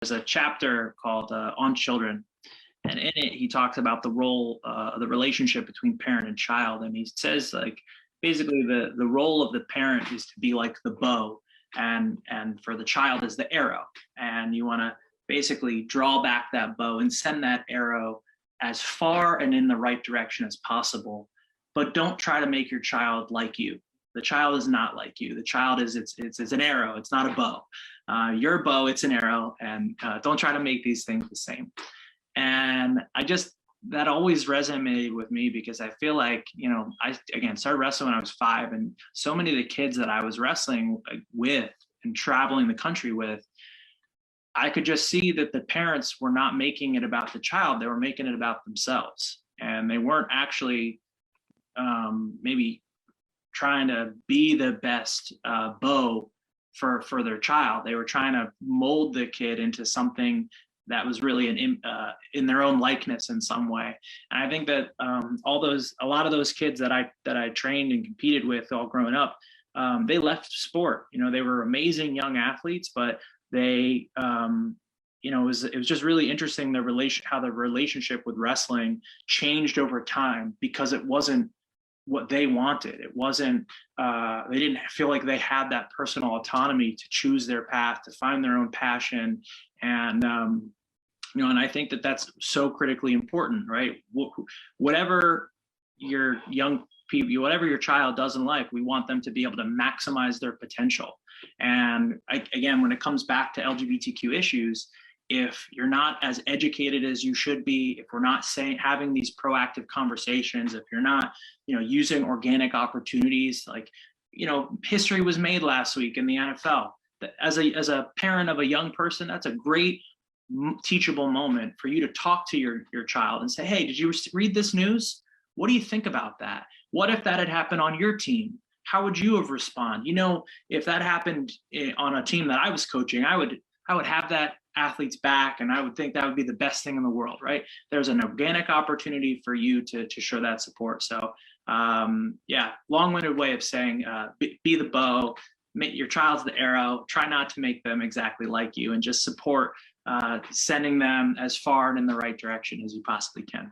There's a chapter called On Children, and in it he talks about the role, the relationship between parent and child, and he says like basically the role of the parent is to be like the bow, and for the child is the arrow, and you want to basically draw back that bow and send that arrow as far and in the right direction as possible, but don't try to make your child like you. The child is not like you. The child is it's an arrow. It's not a bow. Your bow, it's an arrow, and don't try to make these things the same. And that always resonated with me because I feel like, I again started wrestling when I was 5, and so many of the kids that I was wrestling with and traveling the country with, I could just see that the parents were not making it about the child. They were making it about themselves, and they weren't actually maybe trying to be the best bow for their child. They were trying to mold the kid into something that was really in their own likeness in some way. And I think that a lot of those kids that I trained and competed with all growing up, they left sport. They were amazing young athletes, but they it was just really interesting how the relationship with wrestling changed over time because it wasn't what they wanted. It wasn't, they didn't feel like they had that personal autonomy to choose their path, to find their own passion. And, and I think that that's so critically important, right? Whatever your young people, whatever your child does in life, we want them to be able to maximize their potential. And again, when it comes back to LGBTQ issues, if you're not as educated as you should be, if we're not having these proactive conversations, if you're not, using organic opportunities, like, history was made last week in the NFL. As a parent of a young person, that's a great teachable moment for you to talk to your child and say, hey, did you read this news? What do you think about that? What if that had happened on your team? How would you have responded? If that happened on a team that I was coaching, I would have that athlete's back, and I would think that would be the best thing in the world, right? There's an organic opportunity for you to show that support. So long-winded way of saying, be the bow, make your child's the arrow, try not to make them exactly like you, and just support sending them as far and in the right direction as you possibly can.